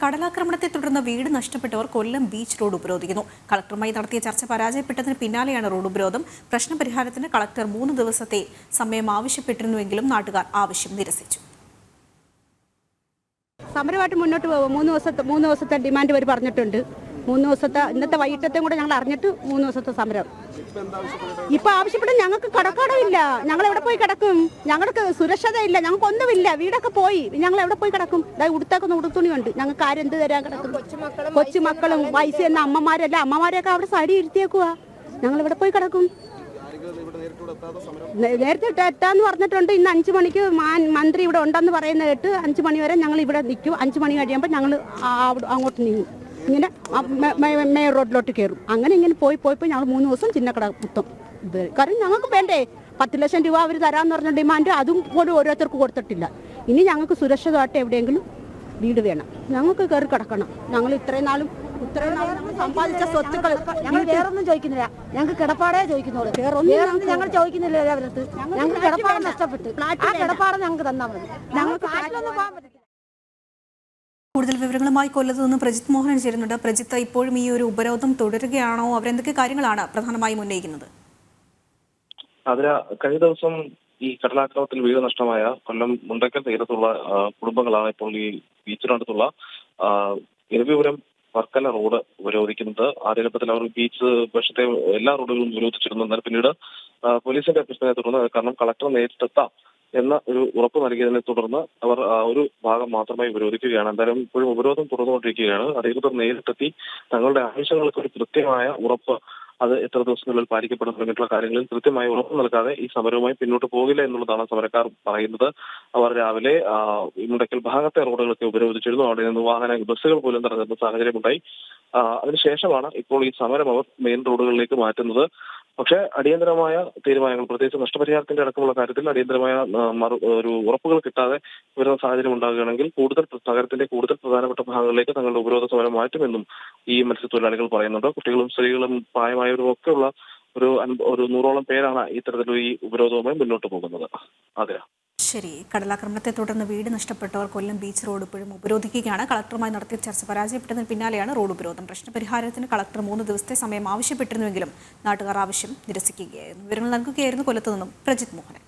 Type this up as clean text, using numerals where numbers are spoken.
കടലാക്രമണത്തെ തുടർന്ന് വീട് നഷ്ടപ്പെട്ടവർ കൊല്ലം beach road ഉപരോധിക്കുന്നു. കളക്ടറുമായി നടത്തിയ ചർച്ച പരാജയപ്പെട്ടതിന് പിന്നാലെയാണ് റോഡ് ഉപരോധം. പ്രശ്നപരിഹാരത്തിന് കളക്ടർ 3 ദിവസത്തെ സമയം ആവശ്യപ്പെട്ടിരുന്നുവെങ്കിലും നാട്ടുകാർ ആവശ്യം നിരസിച്ചു. സമരമായിട്ട് മുന്നോട്ട് പോകും. 3 ദിവസത്തെ ഡിമാൻഡ് അവർ പറഞ്ഞിട്ടുണ്ട്. 3 ദിവസത്തെ ഇന്നത്തെ വൈകിട്ടത്തെയും കൂടെ ഞങ്ങൾ അറിഞ്ഞിട്ട് 3 ദിവസത്തെ സമരം ഇപ്പൊ ആവശ്യപ്പെട്ട് ഞങ്ങൾക്ക് കടക്കടമില്ല. ഞങ്ങൾ എവിടെ പോയി കിടക്കും? ഞങ്ങൾക്ക് സുരക്ഷിതയില്ല, ഞങ്ങൾക്കൊന്നുമില്ല. വീടൊക്കെ പോയി, ഞങ്ങൾ എവിടെ പോയി കിടക്കും? ഉടുത്താക്കുന്ന ഉടുത്തുണിയുണ്ട്, ഞങ്ങൾക്ക് ആരെന്ത് തരാൻ കിടക്കും? കൊച്ചുമക്കളും വയസ്സ് എന്ന അമ്മമാരെയൊക്കെ അവിടെ സൈഡിൽ ഇരുത്തിയേക്കുവാ. ഞങ്ങൾ എവിടെ പോയി കിടക്കും? നേരത്തെ എത്താന്ന് പറഞ്ഞിട്ടുണ്ട്. ഇന്ന് 5 മണിക്ക് മന്ത്രി ഇവിടെ ഉണ്ടെന്ന് പറയുന്ന കേട്ട് 5 മണി വരെ ഞങ്ങൾ ഇവിടെ നിൽക്കും. 5 മണി കഴിയുമ്പോൾ ഞങ്ങൾ അങ്ങോട്ട് നീങ്ങും. ഇങ്ങനെ മെയിൻ റോഡിലോട്ട് കയറും. ഇങ്ങനെ പോയി ഞങ്ങൾ 3 ദിവസം ചിന്നക്കട മൊത്തം കാരണം ഞങ്ങൾക്ക് വേണ്ടേ 10 ലക്ഷം രൂപ അവർ തരാമെന്ന് പറഞ്ഞ ഡിമാൻഡ് അതും പോലും ഓരോരുത്തർക്ക് കൊടുത്തിട്ടില്ല. ഇനി ഞങ്ങൾക്ക് സുരക്ഷിതമായിട്ട് എവിടെയെങ്കിലും വീട് വേണം. ഞങ്ങൾക്ക് കയറി കിടക്കണം. ഞങ്ങൾ ഇത്രയും നാളും സമ്പാദിച്ച സ്വത്തുക്കൾ ഞങ്ങൾ വേറൊന്നും ചോദിക്കുന്നില്ല. ഞങ്ങൾക്ക് കിടപ്പാടേ ചോദിക്കുന്നുള്ളൂ. വേറൊന്നും ഞങ്ങൾ ചോദിക്കുന്നില്ല. ഞങ്ങൾക്ക് കിടപ്പാടം നഷ്ടപ്പെട്ടു. ആ കിടപ്പാടം ഞങ്ങൾക്ക് തന്നാൽ മതി. ഞങ്ങൾക്ക് കാട്ടിലൊന്നും പോകാൻ പറ്റില്ല. കൂടുതൽ വിവരങ്ങളുമായി കൊല്ലത്ത് നിന്ന് പ്രജിത് മോഹനൻ ചേരുന്നുണ്ട്. പ്രജിത്ത്, ഇപ്പോഴും ഈ ഒരു ഉപരോധം തുടരുകയാണോ? അവരെന്തൊക്കെ കാര്യങ്ങളാണ് പ്രധാനമായും ഉന്നയിക്കുന്നത്? അതിന് കഴിഞ്ഞ ദിവസം ഈ കടലാക്രമണത്തിൽ വീട് നഷ്ടമായ കൊല്ലം മുണ്ടക്കൽ തീരത്തുള്ള കുടുംബങ്ങളാണ് ഇപ്പോൾ ഈ ബീച്ചിനടുത്തുള്ള ഇരവിപുരം വർക്കല റോഡ് ഉപരോധിക്കുന്നത്. ആദ്യഘട്ടത്തിൽ അവർ ബീച്ച് വശത്തെ എല്ലാ റോഡുകളും ഉപരോധിച്ചിരുന്നു. എന്നാൽ പിന്നീട് പോലീസിന്റെ അഭ്യർത്ഥനയെ തുടർന്ന് കാരണം കളക്ടർ നേരിട്ടെത്താം എന്ന ഒരു ഉറപ്പ് നൽകിയതിനെ തുടർന്ന് അവർ ഒരു ഭാഗം മാത്രമായി ഉപരോധിക്കുകയാണ്. എന്തായാലും ഇപ്പോഴും ഉപരോധം തുടർന്നുകൊണ്ടിരിക്കുകയാണ്. അധികൃതർ നേരിട്ടെത്തി തങ്ങളുടെ ആവശ്യങ്ങൾക്ക് ഒരു കൃത്യമായ ഉറപ്പ്, അത് എത്ര ദിവസങ്ങളിൽ പാലിക്കപ്പെടും തുടങ്ങിയിട്ടുള്ള കാര്യങ്ങളിൽ കൃത്യമായി ഉറപ്പ് നൽകാതെ ഈ സമരവുമായി പിന്നോട്ട് പോകില്ല എന്നുള്ളതാണ് സമരക്കാർ പറയുന്നത്. അവർ രാവിലെ മുണ്ടക്കൽ ഭാഗത്തെ റോഡുകളൊക്കെ ഉപരോധിച്ചിരുന്നു. അവിടെ നിന്ന് ബസ്സുകൾ പോലും തടഞ്ഞിരുന്ന സാഹചര്യമുണ്ടായി. അതിനുശേഷമാണ് ഇപ്പോൾ ഈ സമരം അവർ മെയിൻ റോഡുകളിലേക്ക് മാറ്റുന്നത്. പക്ഷേ അടിയന്തരമായ തീരുമാനങ്ങൾ, പ്രത്യേകിച്ച് നഷ്ടപരിഹാരത്തിന്റെ അടക്കമുള്ള കാര്യത്തിൽ അടിയന്തരമായ ഒരു ഉറപ്പുകൾ കിട്ടാതെ വരുന്ന സാഹചര്യം ഉണ്ടാകുകയാണെങ്കിൽ നഗരത്തിന്റെ കൂടുതൽ പ്രധാനപ്പെട്ട ഭാഗങ്ങളിലേക്ക് തങ്ങളുടെ ഉപരോധ സമരം മാറ്റുമെന്നും ഈ മത്സ്യത്തൊഴിലാളികൾ പറയുന്നുണ്ട്. കുട്ടികളും സ്ത്രീകളും പ്രായമായവരും ഒക്കെയുള്ള ഒരു 100ഓളം പേരാണ് ഇത്തരത്തിലുള്ള ഈ ഉപരോധവുമായി മുന്നോട്ട് പോകുന്നത്. അതെ, ശരി. കടലാക്രമണത്തെ തുടർന്ന് വീട് നഷ്ടപ്പെട്ടവർ കൊല്ലം ബീച്ച് റോഡ് ഇപ്പോഴും ഉപരോധിക്കുകയാണ്. കളക്ടറുമായി നടത്തിയ ചർച്ച പരാജയപ്പെട്ടതിന് പിന്നാലെയാണ് റോഡ് ഉപരോധം. പ്രശ്നപരിഹാരത്തിന് കളക്ടർ 3 ദിവസത്തെ സമയം ആവശ്യപ്പെട്ടിരുന്നുവെങ്കിലും നാട്ടുകാർ ആവശ്യം നിരസിക്കുകയായിരുന്നു. വിവരങ്ങൾ നൽകുകയായിരുന്നു കൊല്ലത്ത് നിന്നും പ്രജിത് മോഹനൻ.